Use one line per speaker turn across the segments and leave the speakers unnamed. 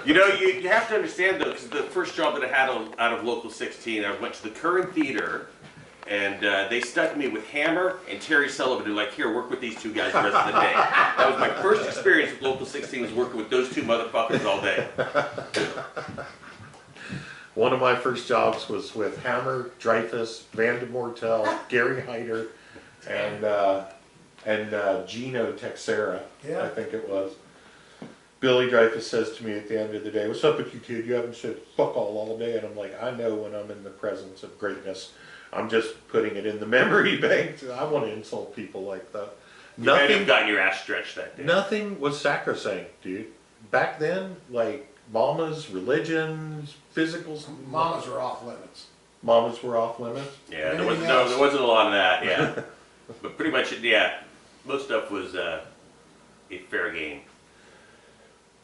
You know, you have to understand though, because the first job that I had out of Local 16, I went to the Current Theater, and they stuck me with Hammer and Terry Sullivan. They're like, here, work with these two guys the rest of the day. That was my first experience with Local 16, was working with those two motherfuckers all day.
One of my first jobs was with Hammer, Dreyfus, Van de Mortel, Gary Hyder, and Gino Texera,
Yeah.
I think it was. Billy Dreyfus says to me at the end of the day, "What's up with you, kid? You haven't said fuck all day." And I'm like, I know when I'm in the presence of greatness. I'm just putting it in the memory bank. I want to insult people like that.
You might have gotten your ass stretched that day.
Nothing was sacrosanct, dude. Back then, like mamas, religions, physicals.
Mamas are off limits.
Mamas were off limits.
Yeah, there wasn't a lot of that. Yeah, but pretty much, yeah, most stuff was a fair game.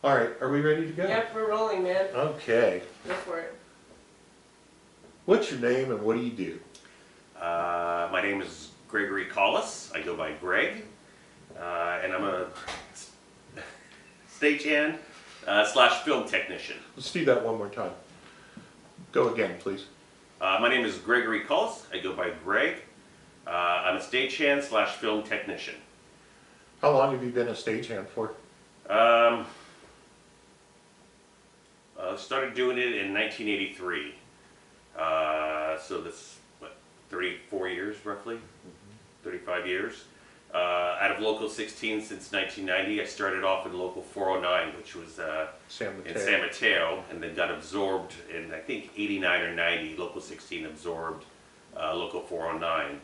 All right, are we ready to go?
Yep, we're rolling, man.
Okay.
Go for it.
What's your name and what do you do?
My name is Gregory Collis. I go by Greg, and I'm a stagehand / film technician.
Let's do that one more time. Go again, please.
My name is Gregory Collis. I go by Greg. I'm a stagehand / film technician.
How long have you been a stagehand for?
Started doing it in 1983. So that's, what, 34 years roughly? 35 years. Out of Local 16 since 1990. I started off in Local 409, which was in San Mateo, and then got absorbed in, I think, 89 or 90. Local 16 absorbed Local 409.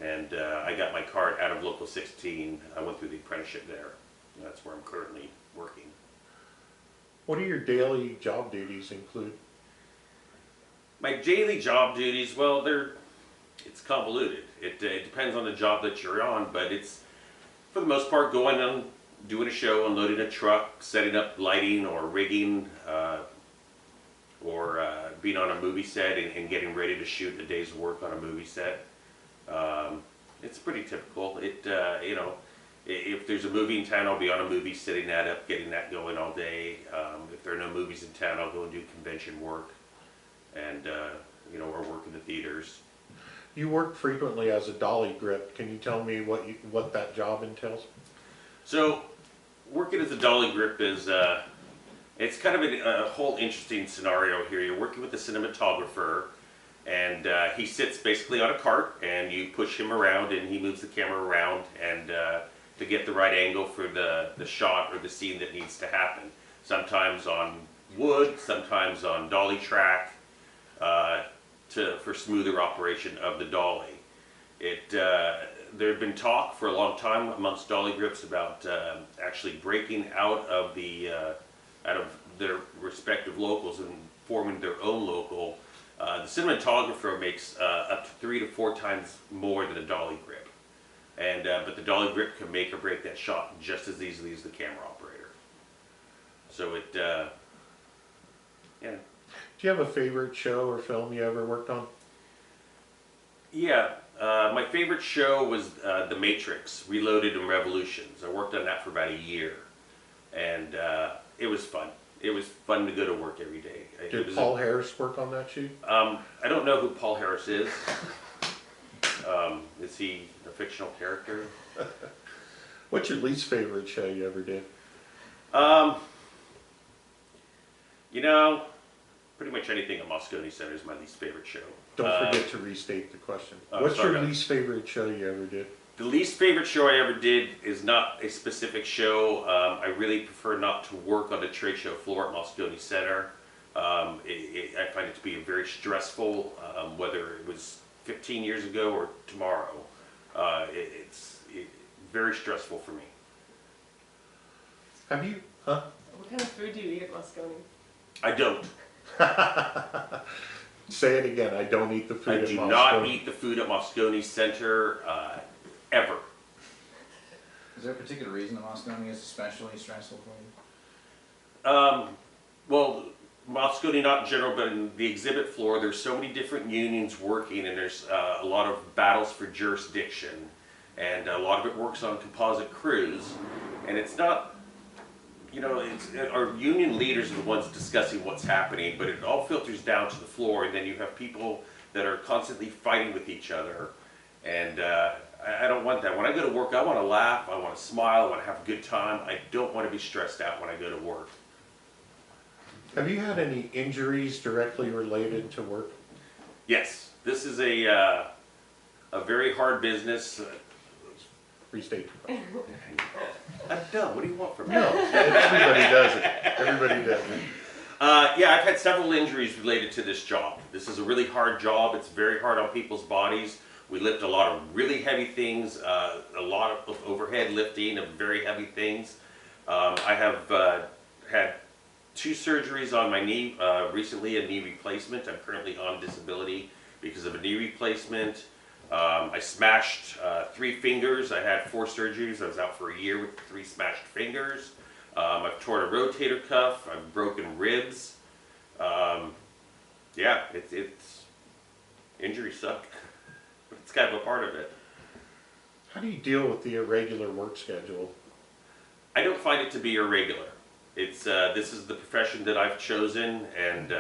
And I got my card out of Local 16. I went through the apprenticeship there. And that's where I'm currently working.
What do your daily job duties include?
My daily job duties, well, it's convoluted. It depends on the job that you're on, but it's, for the most part, going on, doing a show, unloading a truck, setting up lighting or rigging, or being on a movie set and getting ready to shoot a day's work on a movie set. It's pretty typical. You know, if there's a movie in town, I'll be on a movie, setting that up, getting that going all day. If there are no movies in town, I'll go and do convention work, and you know, or work in the theaters.
You work frequently as a dolly grip. Can you tell me what that job entails?
So, working as a dolly grip is it's kind of a whole interesting scenario here. You're working with a cinematographer, and he sits basically on a cart, and you push him around, and he moves the camera around, and to get the right angle for the shot or the scene that needs to happen. Sometimes on wood, sometimes on dolly track, for smoother operation of the dolly. There had been talk for a long time amongst dolly grips about actually breaking out of their respective locals and forming their own local. The cinematographer makes up to 3 to 4 times more than a dolly grip, and but the dolly grip can make or break that shot just as easily as the camera operator. So yeah.
Do you have a favorite show or film you ever worked on?
Yeah, my favorite show was The Matrix, Reloaded and Revolutions. I worked on that for about a year, and it was fun. It was fun to go to work every day.
Did Paul Harris work on that shoot?
I don't know who Paul Harris is. Is he a fictional character?
What's your least favorite show you ever did?
You know, pretty much anything at Moscone Center is my least favorite show.
Don't forget to restate the question.
Oh,
What's
sorry,
your least favorite show you ever did?
The least favorite show I ever did is not a specific show. I really prefer not to work on the trade show floor at Moscone Center. I find it to be very stressful, whether it was 15 years ago or tomorrow. It's very stressful for me.
Have you? Huh?
What kind of food do you eat at Moscone?
I don't.
Say it again. I don't eat the food at Moscone.
I do not eat the food at Moscone Center, ever.
Is there a particular reason that Moscone is especially stressful for you?
Well, Moscone not in general, but in the exhibit floor, there's so many different unions working, and there's a lot of battles for jurisdiction, and a lot of it works on composite crews, and it's not you know, our union leaders are the ones discussing what's happening, but it all filters down to the floor, and then you have people that are constantly fighting with each other, and I don't want that. When I go to work, I want to laugh, I want to smile, I want to have a good time. I don't want to be stressed out when I go to work.
Have you had any injuries directly related to work?
Yes, this is a very hard business.
Restate.
I'm dumb. What do you want from me?
No, everybody does it. Everybody does it.
Yeah, I've had several injuries related to this job. This is a really hard job. It's very hard on people's bodies. We lift a lot of really heavy things, a lot of overhead lifting of very heavy things. I have had 2 surgeries on my knee, recently a knee replacement. I'm currently on disability because of a knee replacement. I smashed 3 fingers. I had 4 surgeries. I was out for a year with 3 smashed fingers. I've torn a rotator cuff. I've broken ribs. Yeah, it's injuries suck, but it's kind of a part of it.
How do you deal with the irregular work schedule?
I don't find it to be irregular. It's this is the profession that I've chosen, and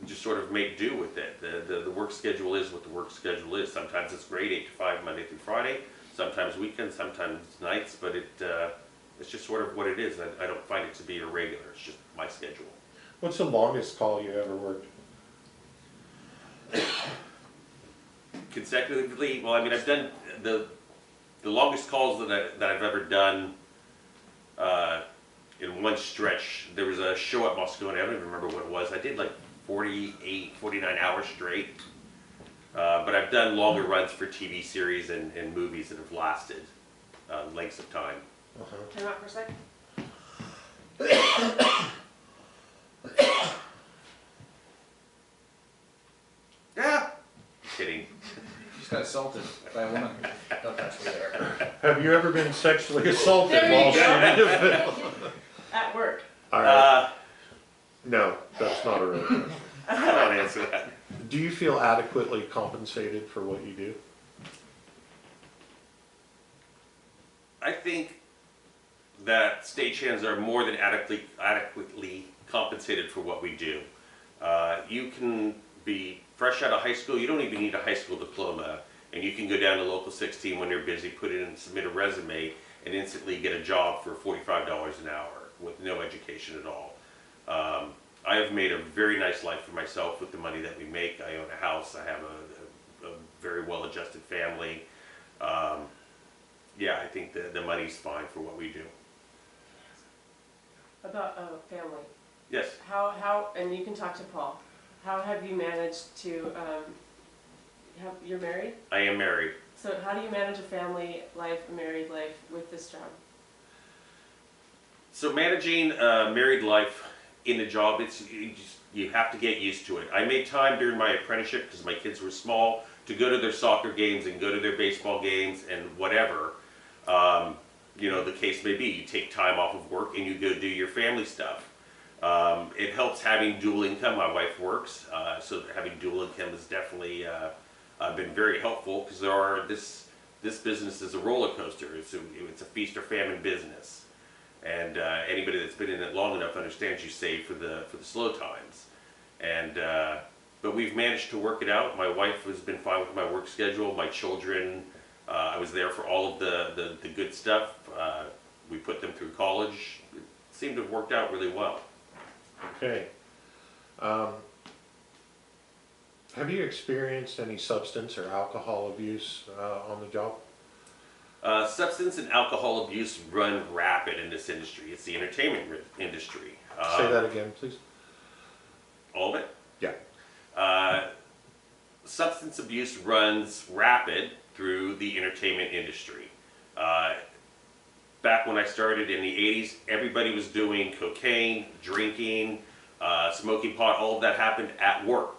just sort of make do with it. The work schedule is what the work schedule is. Sometimes it's great, 8 to 5, Monday through Friday. Sometimes weekends, sometimes nights, but it's just sort of what it is. I don't find it to be irregular. It's just my schedule.
What's the longest call you ever worked?
Consecutively, well, I mean, I've done the longest calls that I've ever done in one stretch. There was a show at Moscone. I don't even remember what it was. I did like 48, 49 hours straight. But I've done longer runs for TV series and movies that have lasted lengths of time.
Time out for a sec.
Yeah. Kidding.
Just got assaulted by a woman. Don't touch me there.
Have you ever been sexually assaulted
There you
while
go.
shooting a film?
At work.
All right. No, that's not a real question.
I don't answer that.
Do you feel adequately compensated for what you do?
I think that stagehands are more than adequately compensated for what we do. You can be fresh out of high school. You don't even need a high school diploma, and you can go down to local 16 when you're busy, put in and submit a resume, and instantly get a job for $45 an hour with no education at all. I have made a very nice life for myself with the money that we make. I own a house. I have a very well-adjusted family. Yeah, I think the money's fine for what we do.
About family.
Yes.
How, and you can talk to Paul, how have you managed to, you're married?
I am married.
So how do you manage a family life, a married life with this job?
So managing a married life in a job, you have to get used to it. I made time during my apprenticeship because my kids were small to go to their soccer games and go to their baseball games and whatever, you know, the case may be. You take time off of work and you go do your family stuff. It helps having dual income. My wife works, so having dual income has definitely been very helpful because this business is a roller coaster. It's a feast or famine business. And anybody that's been in it long enough understands you save for the slow times. And but we've managed to work it out. My wife has been fine with my work schedule. My children, I was there for all of the good stuff. We put them through college. It seemed to have worked out really well.
Okay. Have you experienced any substance or alcohol abuse on the job?
Substance and alcohol abuse run rapid in this industry. It's the entertainment industry.
Say that again, please.
All of it?
Yeah.
Substance abuse runs rapid through the entertainment industry. Back when I started in the 80s, everybody was doing cocaine, drinking, smoking pot. All of that happened at work.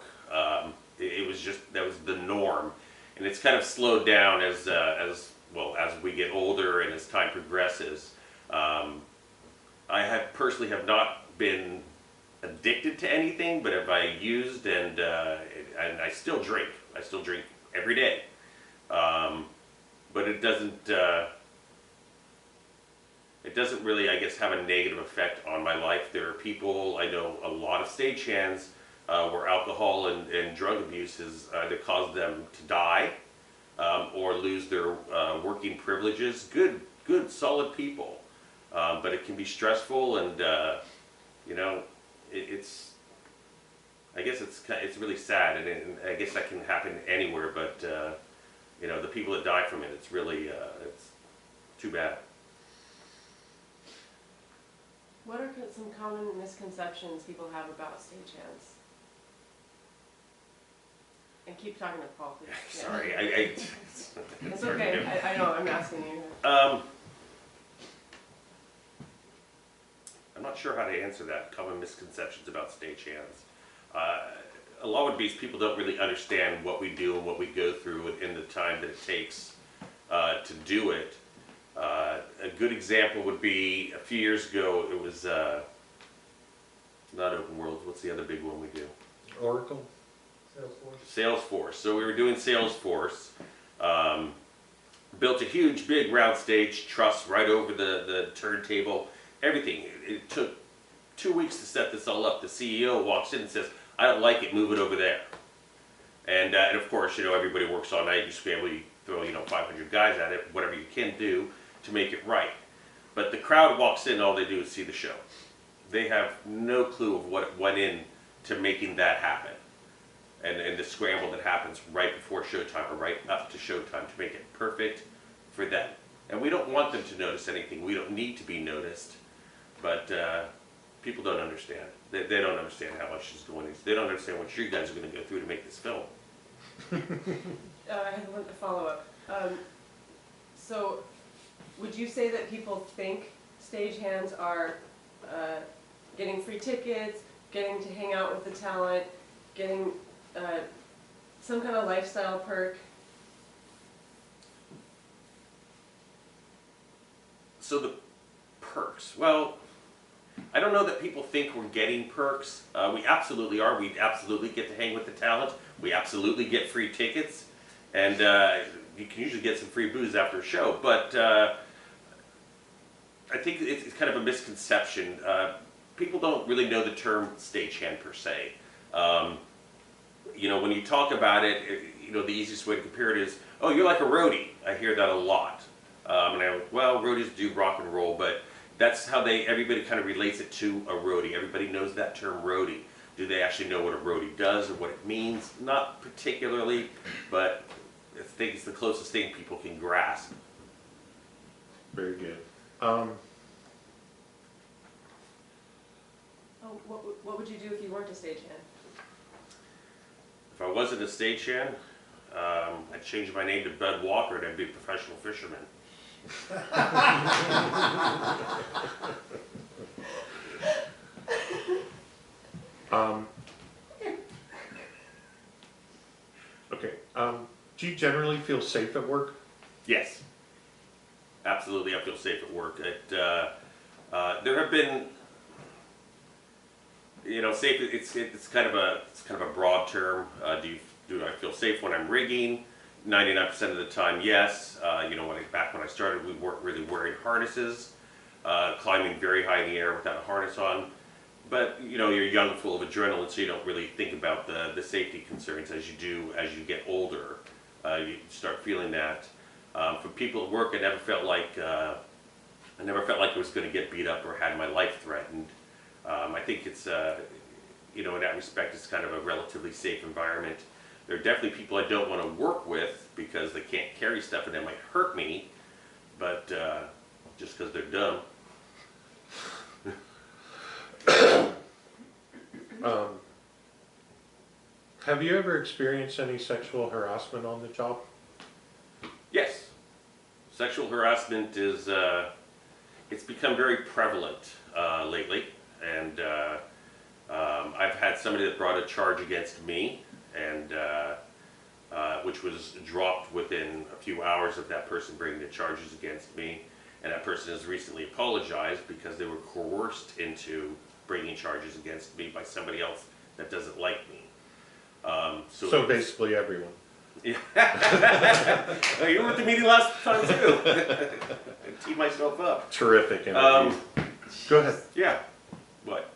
It was just, that was the norm. And it's kind of slowed down as we get older and as time progresses. I personally have not been addicted to anything, but if I used and I still drink. I still drink every day. But it doesn't, it doesn't really, I guess, have a negative effect on my life. There are people, I know a lot of stagehands where alcohol and drug abuse has either caused them to die or lose their working privileges. Good, solid people. But it can be stressful, and you know, it's. I guess it's really sad, and I guess that can happen anywhere. But you know, the people that die from it, it's really it's too bad.
What are some common misconceptions people have about stagehands? And keep talking to Paul, please. Yeah.
Sorry,
It's okay. I know. I'm asking you.
I'm not sure how to answer that. Common misconceptions about stagehands. A lot would be is people don't really understand what we do and what we go through in the time that it takes to do it. A good example would be a few years ago. It was not Open World. What's the other big one we do?
Oracle?
Salesforce. So we were doing Salesforce. Built a huge, big round stage, truss right over the turntable. Everything. It took 2 weeks to set this all up. The CEO walks in and says, "I don't like it. Move it over there." And of course, you know, everybody works all night. You scramble, you throw, 500 guys at it, whatever you can do to make it right. But the crowd walks in, all they do is see the show. They have no clue of what went in to making that happen. And the scramble that happens right before showtime or right up to showtime to make it perfect for them. And we don't want them to notice anything. We don't need to be noticed. But people don't understand. They don't understand how much is going into. They don't understand what you guys are going to go through to make this film.
I have one follow-up. So, would you say that people think stagehands are getting free tickets, getting to hang out with the talent, getting some kind of lifestyle perk?
So the perks. Well, I don't know that people think we're getting perks. We absolutely are. We absolutely get to hang with the talent. We absolutely get free tickets. And you can usually get some free booze after a show. But I think it's kind of a misconception. People don't really know the term stagehand per se. When you talk about it, the easiest way to compare it is, oh, you're like a roadie. I hear that a lot. Roadies do rock and roll, but that's how everybody kind of relates it to a roadie. Everybody knows that term roadie. Do they actually know what a roadie does or what it means? Not particularly, but I think it's the closest thing people can grasp.
Very good.
What would you do if you weren't a stagehand?
If I wasn't a stagehand, I'd change my name to Bud Walker and I'd be a professional fisherman.
Okay. Do you generally feel safe at work?
Yes, absolutely. I feel safe at work. There have been, safe. It's kind of a broad term. Do I feel safe when I'm rigging? 99% of the time, yes. Back when I started, we weren't really wearing harnesses, climbing very high in the air without a harness on. But you're young, full of adrenaline, so you don't really think about the safety concerns as you do as you get older. You start feeling that. For people at work, I never felt like I was going to get beat up or had my life threatened. I think it's in that respect, it's kind of a relatively safe environment. There are definitely people I don't want to work with because they can't carry stuff and they might hurt me, but just because they're dumb.
Have you ever experienced any sexual harassment on the job?
Yes. Sexual harassment is, it's become very prevalent lately, and I've had somebody that brought a charge against me, and which was dropped within a few hours of that person bringing the charges against me, and that person has recently apologized because they were coerced into bringing charges against me by somebody else that doesn't like me.
So basically everyone.
Yeah. You were at the meeting last time too. I teed myself up.
Terrific interview. Go ahead.
Yeah. What?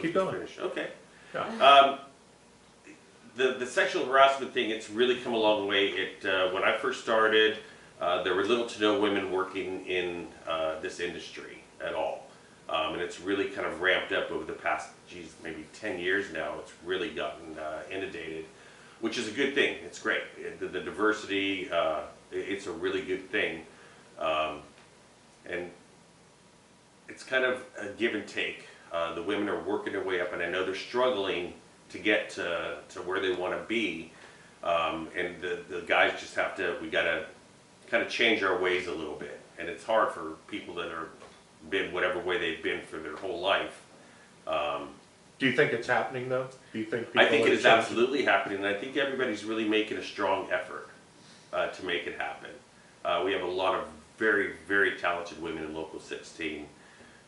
Keep
Let's
going.
finish. Okay.
Yeah.
The sexual harassment thing, it's really come a long way. When I first started, there were little to no women working in this industry at all. And it's really kind of ramped up over the past, maybe 10 years now. It's really gotten inundated, which is a good thing. It's great. The diversity, it's a really good thing. And it's kind of a give and take. The women are working their way up, and I know they're struggling to get to where they want to be. And the guys just we got to kind of change our ways a little bit. And it's hard for people that are been whatever way they've been for their whole life.
Do you think it's happening though? Do you think?
I think
people
it
are
is
changing?
absolutely happening, and I think everybody's really making a strong effort to make it happen. We have a lot of very, very talented women in Local 16,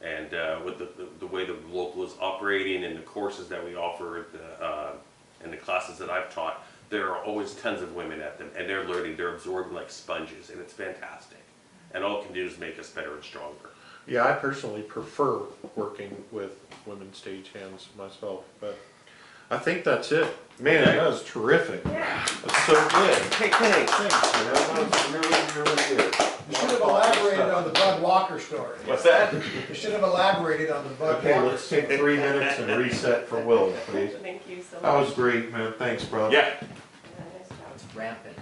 and with the way the local is operating and the courses that we offer and the classes that I've taught, there are always tons of women at them, and they're learning, they're absorbing like sponges, and it's fantastic. And all it can do is make us better and stronger.
Yeah, I personally prefer working with women stagehand myself, but I think that's it. Man,
Okay.
that was terrific.
Yeah.
That's so good.
Hey, thanks.
Thanks, man. That was really, really good.
You should have elaborated on the Bud Walker story.
What's that?
You should have elaborated on the Bud
Okay,
Walker
let's take
story.
3 minutes and reset for Will, please.
Thank you so much.
That was great, man. Thanks, bro.
Yeah.
Yeah, nice job.
It's rampant.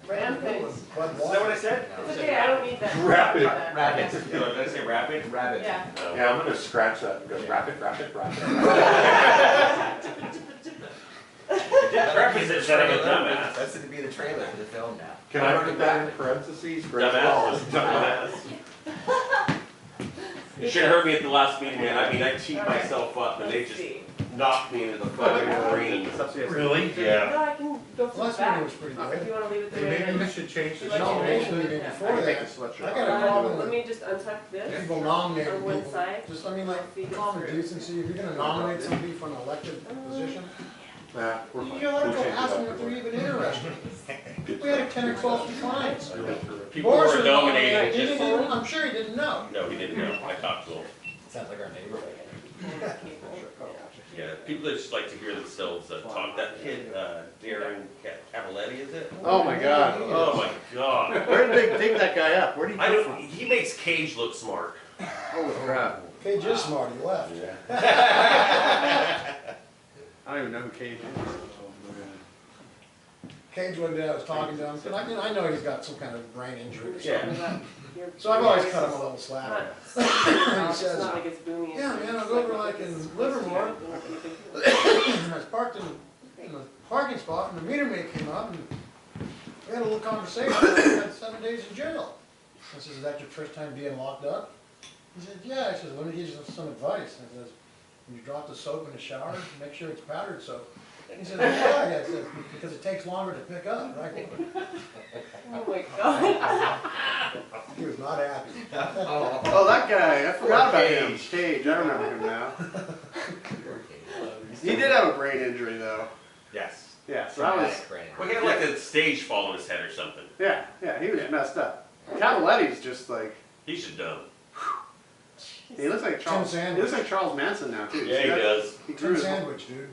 Rampant.
Bud
Is that what I
Walker.
said?
It's okay, I don't need that.
Rapid.
Rapid.
Did I say rapid?
Rabbit.
Yeah.
Yeah, I'm gonna scratch that and go rapid, rapid, rapid.
Rapid is that I'm a dumbass.
That's to be the trailer for the film now.
Can I put that in parentheses? Great
Dumbass.
call.
Dumbass. You should have heard me at the last meeting, man. I mean, I teed myself up and they
Let's
just
see.
knocked me into the fucking green.
Really?
Yeah.
No, I can go from the
Last meeting
back.
was pretty
If
good.
you wanna leave it the way
Hey,
it
maybe we
is.
should change the
Like
Nomination meeting
Yeah.
before that, I got a problem
Let
with
me just untuck this.
people nominating
On one
people.
side.
Just, I mean, like, common decency, if you're gonna nominate somebody for an elected position,
Nah, we're fine.
you gotta
We'll
go
change
ask
it
them if they're
afterwards.
even interested. We had 10 or 12 declines.
People
Boris
were
was
nominating
nominated. He
just.
didn't- I'm sure he didn't know.
No, he didn't know. I talked to him.
Sounds like our neighbor.
Yeah, people that just like to hear themselves talk. That kid, Darren Cavaletti, is it?
Oh my god.
Oh my god.
Where did they dig that guy up? Where did he
I
come
don't.
from?
He makes Cage look smart.
Holy crap.
Cage is smart, he left.
I don't even know who Cage is.
Cage one day I was talking to him, and I know he's got some kind of brain injury or
Yeah.
something.
Your
So I've always
voice
cut him
is
a little slack.
not-
He says,
It's not like it's booming.
yeah, man, I was over like in Livermore,
You
and I was parked in the parking spot, and the meter maid came up, and we had a little conversation, I got 7 days in jail. I says, is that your first time being locked up? He said, yeah. I says, let me give you some advice. I says, when you drop the soap in the shower, make sure it's powdered soap. He said, why? I said, because it takes longer to pick up, right?
Oh my god.
He was not happy.
Oh, that guy. I forgot about him. Cage. I remember him now. He did have a brain injury though.
Yes.
Yeah, so that was.
Well, he had like a stage fall on his head or something.
Yeah, he was messed up. Cavaletti's just like.
He should know.
He looks like Charles. He
Sandwich.
looks like Charles Manson now too.
Yeah,
See
he
that?
does.
He grew
Tin
his
Sandwich, dude.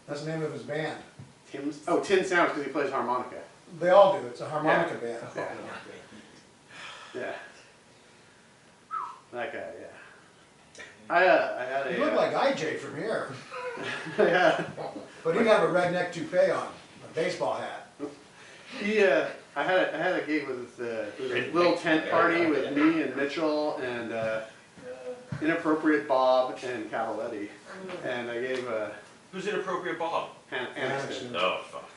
That's the name of his band.
Tim's. Oh, Tin Sandwich because he plays harmonica.
They all do. It's a harmonica band.
Yeah. Yeah. That guy, yeah. I had a.
He looked like IJ from here,
yeah.
but he'd have a redneck toupee on, a baseball hat.
He, I had a gig with it was a little tent party with me and Mitchell and Inappropriate Bob and Cavaletti, and I gave
Who's inappropriate Bob?
Aniston.
Oh, fuck.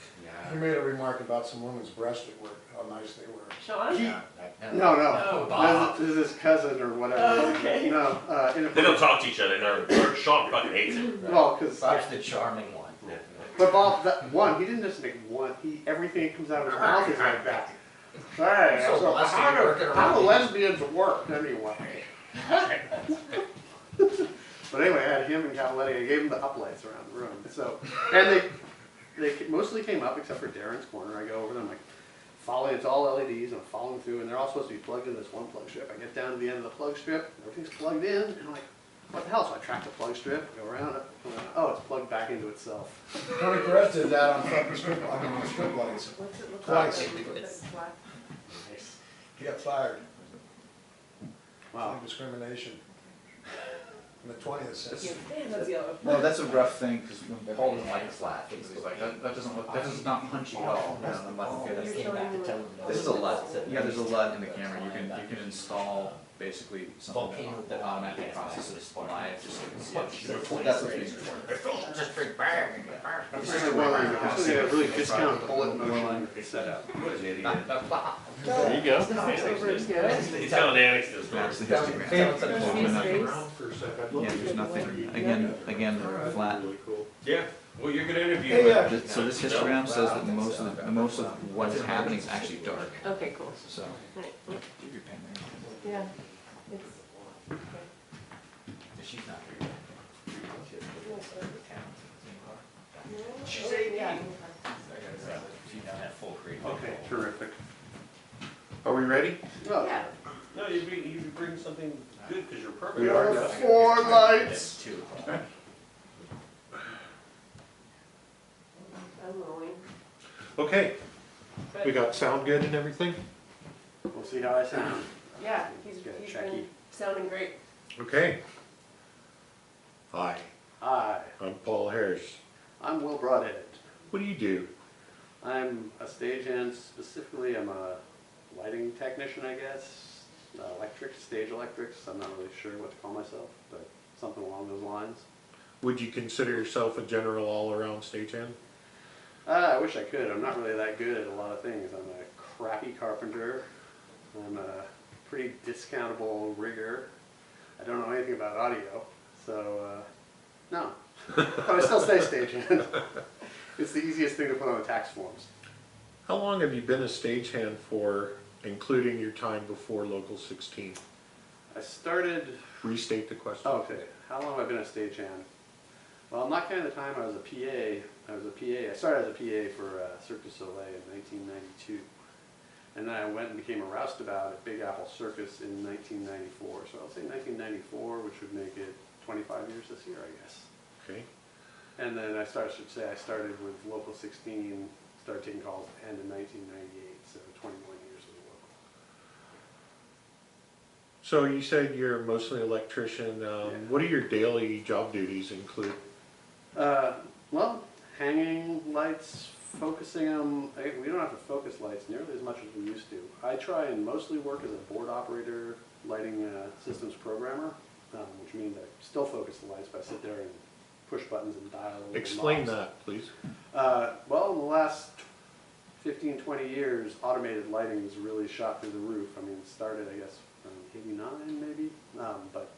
He made a remark about some women's breasts at work, how nice they were.
Sean?
He,
Oh,
no,
Bob.
this is his cousin or whatever.
Oh, okay.
No,
They don't
inappropriate.
talk to each other. Or Sean fucking hates it.
Well, because
Bob's the charming one.
Yeah.
but Bob, he didn't just make one. Everything that comes out of his mouth is like that. Alright,
So
so
blessed to be working
how
around
do
you.
lesbians work anyway? But anyway, I had him and Cavaletti. I gave him the uplights around the room. So, and they mostly came up except for Darren's corner. I go over them like following, it's all LEDs, and I'm following through, and they're all supposed to be plugged into this one plug strip. I get down to the end of the plug strip, everything's plugged in, and I'm like, what the hell? So I track the plug strip, go around it, oh, it's plugged back into itself.
Tony Perez did that on fucking strip, I mean, on strip lights.
What's it look
Twice.
like? It's black.
Nice.
He got fired.
Wow.
For discrimination. In the 20th century.
Damn, that's yellow.
No, that's a rough thing, because when Paul doesn't like flat, he's like, that doesn't look, that is not punchy at all. And I'm like, okay, that's,
You're showing me
this is a LUT. Yeah, there's a LUT in the camera. You can install basically something that automatically processes live, just so you can see it. That's what's being recorded.
This is a really discount bullet motion setup.
What an idiot.
There you go.
He's telling anecdotes.
That's the histogram.
Around for a second.
Yeah, there's nothing, again, flat.
Yeah, well, you're gonna interview.
Hey, yeah.
So this histogram says that most of what is happening is actually dark,
Okay, cool.
so.
Right.
Keep your pen there.
Yeah, it's, okay.
She's not here.
She's 18.
Yeah.
She now had full creative.
Okay, terrific.
Are we ready?
Oh,
Yeah.
No, you bring something good because you're perfect.
We are.
there are 4 lights.
2 o'clock.
I'm rolling.
Okay, we got sound good and everything?
We'll see how I sound.
Yeah, he's
Get
been
checky.
sounding great.
Okay. Hi,
Hi,
I'm Paul Harris.
I'm Will Broadhead.
What do you do?
I'm a stagehand, specifically I'm a lighting technician, I guess. Stage electrics, I'm not really sure what to call myself, but something along those lines.
Would you consider yourself a general all-around stagehand?
I wish I could. I'm not really that good at a lot of things. I'm a crappy carpenter. I'm a pretty discountable rigger. I don't know anything about audio, so no. But I still say stagehand. It's the easiest thing to put on the tax forms.
How long have you been a stagehand for, including your time before Local 16?
I started,
Restate the question.
oh, okay, how long have I been a stagehand? Well, I'm not counting the time I was a PA. I started as a PA for Cirque du Soleil in 1992. And then I went and became a roustabout at Big Apple Circus in 1994. So I'll say 1994, which would make it 25 years this year, I guess.
Okay.
And then I started with Local 16, started taking calls at the end of 1998, so 21 years with Local.
So you said you're mostly an electrician. What do your daily job duties include?
Well, hanging lights, focusing them. We don't have to focus lights nearly as much as we used to. I try and mostly work as a board operator, lighting systems programmer, which means I still focus the lights, but I sit there and push buttons and dial.
Explain that, please.
Well, in the last 15, 20 years, automated lighting has really shot through the roof. I mean, it started, I guess, in 89 maybe, but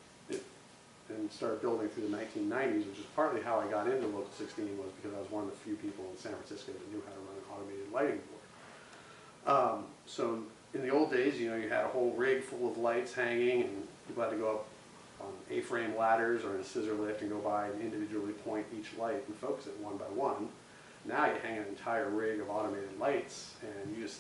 and started building through the 1990s, which is partly how I got into Local 16, was because I was one of the few people in San Francisco that knew how to run an automated lighting board. So in the old days, you know, you had a whole rig full of lights hanging, and people had to go up on A-frame ladders or in a scissor lift and go by and individually point each light and focus it one by one. Now you hang an entire rig of automated lights, and you just